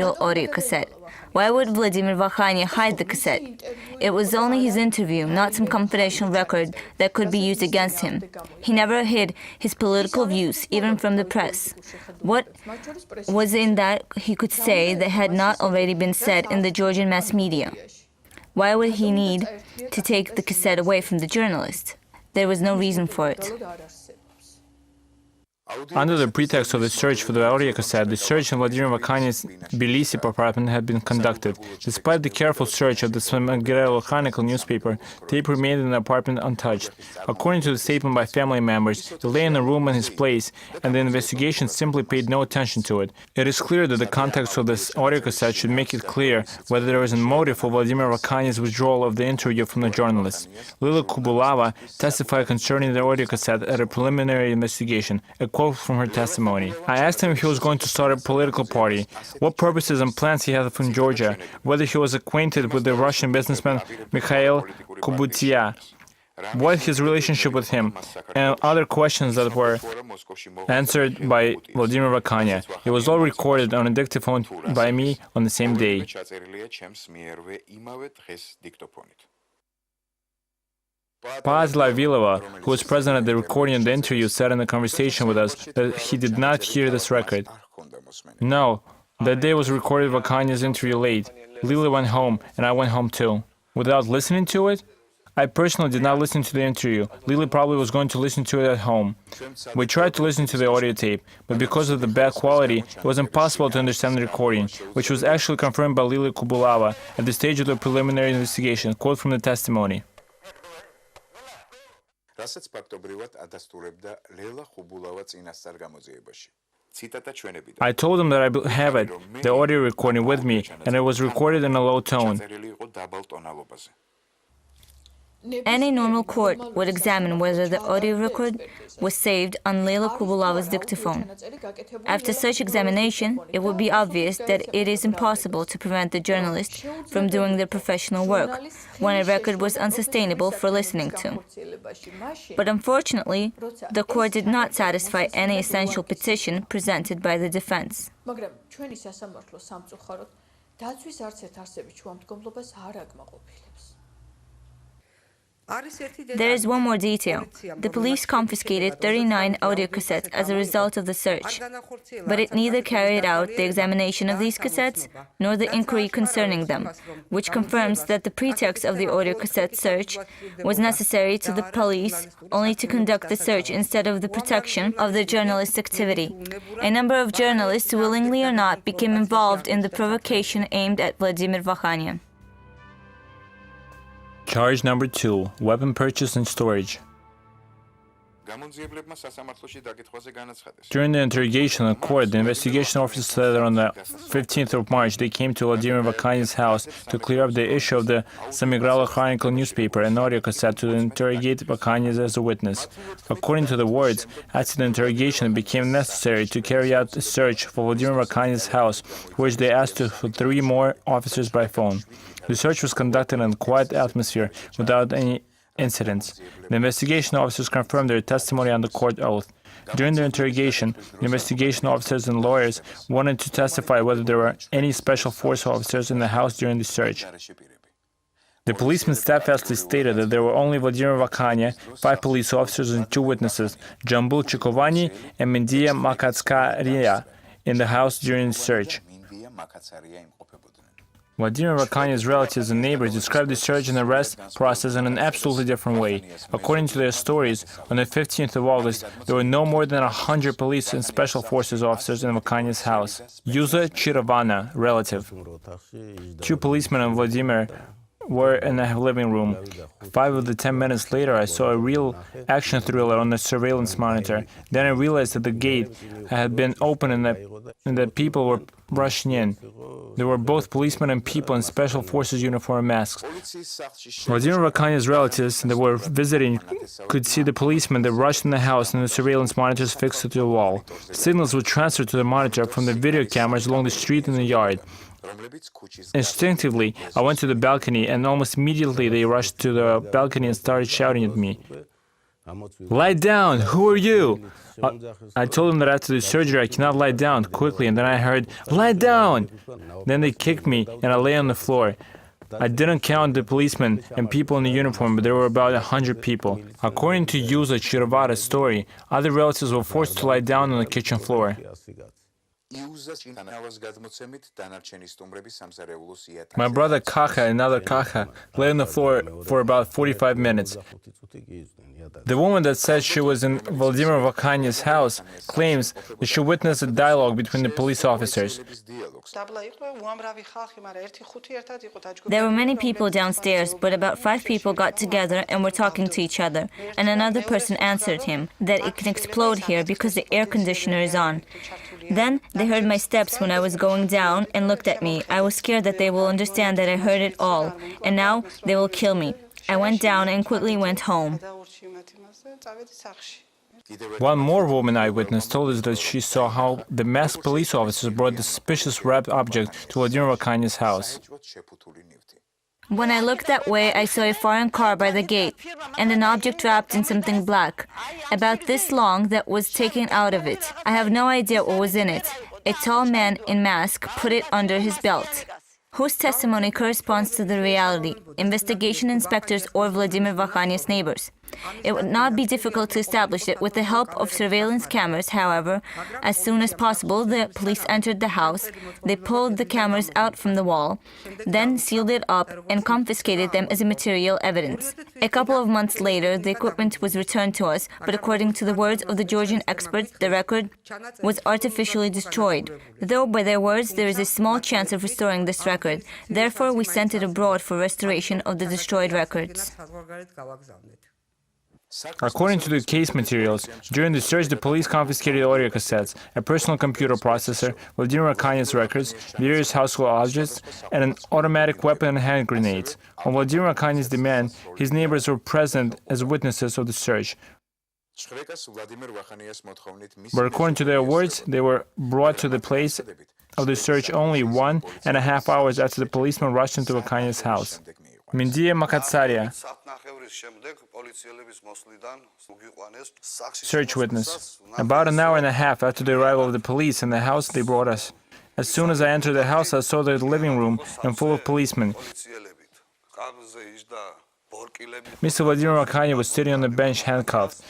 audio cassette. Why would Vladimir Vakhanya hide the cassette? It was only his interview, not some confidential record that could be used against him. He never hid his political views, even from the press. What was in that he could say that had not already been said in the Georgian mass media? Why would he need to take the cassette away from the journalist? There was no reason for it. Under the pretext of the search for the audio cassette, the search in Vladimir Vakhanya's Tbilisi apartment had been conducted. Despite the careful search of the Smegrelo Chronicle newspaper, tape remained in the apartment untouched. According to the statement by family members, it lay in a room in his place, and the investigation simply paid no attention to it. It is clear that the context of this audio cassette should make it clear whether there was a motive for Vladimir Vakhanya's withdrawal of the interview from the journalist. Lila Kubulava testified concerning the audio cassette at a preliminary investigation. A quote from her testimony. I asked him if he was going to start a political party, what purposes and plans he had from Georgia, whether he was acquainted with the Russian businessman Mikhail Kubutia, what his relationship with him, and other questions that were answered by Vladimir Vakhanya. It was all recorded on a dictaphone by me on the same day. Pazla Vilova, who was present at the recording of the interview, said in a conversation with us that he did not hear this record. No, that day was recorded Vakhanya's interview late. Lila went home, and I went home too. Without listening to it? I personally did not listen to the interview. Lila probably was going to listen to it at home. We tried to listen to the audio tape, but because of the bad quality, it was impossible to understand the recording, which was actually confirmed by Lila Kubulava at the stage of the preliminary investigation. Quote from the testimony. I told him that I have it, the audio recording with me, and it was recorded in a low tone. Any normal court would examine whether the audio record was saved on Leila Kubulava's dictaphone. After such examination, it would be obvious that it is impossible to prevent the journalist from doing their professional work when a record was unsustainable for listening to. But unfortunately, the court did not satisfy any essential petition presented by the defense. There is one more detail. The police confiscated 39 audio cassettes as a result of the search, but it neither carried out the examination of these cassettes nor the inquiry concerning them, which confirms that the pretext of the audio cassette search was necessary to the police only to conduct the search instead of the protection of the journalist's activity. A number of journalists, willingly or not, became involved in the provocation aimed at Vladimir Vakhanya. Charge number 2. Weapon purchase and storage. During the interrogation in court, the investigation officers said that on the 15th of March they came to Vladimir Vakhanya's house to clear up the issue of the Smegrelo Chronicle newspaper and audio cassette to interrogate Vakhanya as a witness. According to the words, after the interrogation it became necessary to carry out a search for Vladimir Vakhanya's house, which they asked for 3 more officers by phone. The search was conducted in a quiet atmosphere without any incidents. The investigation officers confirmed their testimony on the court oath. During their interrogation, the investigation officers and lawyers wanted to testify whether there were any special force officers in the house during the search. The policeman steadfastly stated that there were only Vladimir Vakhanya, 5 police officers and 2 witnesses, Jambul Chikovani and Mendia Makatskaria, in the house during the search. Vladimir Vakhanya's relatives and neighbors described the search and arrest process in an absolutely different way. According to their stories, on the 15th of August, there were no more than 100 police and special forces officers in Vakhanya's house. Yuza Chiravana, relative. 2 policemen and Vladimir were in the living room. 5 of the 10 minutes later, I saw a real action thriller on the surveillance monitor. Then I realized that the gate had been opened and that people were rushing in. There were both policemen and people in special forces uniform masks. Vladimir Vakhanya's relatives that were visiting could see the policemen that rushed in the house and the surveillance monitors fixed to the wall. Signals were transferred to the monitor from the video cameras along the street and the yard. Instinctively, I went to the balcony, and almost immediately they rushed to the balcony and started shouting at me. Lie down! Who are you? I told them that after the surgery I cannot lie down quickly, and then I heard, lie down! Then they kicked me, and I lay on the floor. I didn't count the policemen and people in the uniform, but there were about 100 people. According to Yuza Chirvata's story, other relatives were forced to lie down on the kitchen floor. My brother Kacha and another Kacha lay on the floor for about 45 minutes. The woman that said she was in Vladimir Vakanya's house claims that she witnessed a dialogue between the police officers. There were many people downstairs, but about 5 people got together and were talking to each other, and another person answered him that it can explode here because the air conditioner is on. Then they heard my steps when I was going down and looked at me. I was scared that they will understand that I heard it all, and now they will kill me. I went down and quickly went home. One more woman eyewitness told us that she saw how the masked police officers brought the suspicious wrapped object to Vladimir Vakanya's house. When I looked that way, I saw a foreign car by the gate and an object wrapped in something black, about this long, that was taken out of it. I have no idea what was in it. A tall man in mask put it under his belt. Whose testimony corresponds to the reality? Investigation inspectors or Vladimir Vakhanya's neighbors? It would not be difficult to establish it with the help of surveillance cameras. However, as soon as possible, the police entered the house. They pulled the cameras out from the wall, then sealed it up and confiscated them as material evidence. A couple of months later, the equipment was returned to us, but according to the words of the Georgian experts, the record was artificially destroyed. Though by their words, there is a small chance of restoring this record. Therefore, we sent it abroad for restoration of the destroyed records. According to the case materials, during the search, the police confiscated audio cassettes, a personal computer processor, Vladimir Vakanya's records, various household objects, and an automatic weapon and hand grenades. On Vladimir Vakanya's demand, his neighbors were present as witnesses of the search. But according to their words, they were brought to the place of the search only 1.5 hours after the policeman rushed into Vakanya's house. Mindia Makatsaria, search witness. About an hour and a half after the arrival of the police in the house, they brought us. As soon as I entered the house, I saw the living room and full of policemen. Mr. Vladimir Vakhanya was sitting on the bench handcuffed.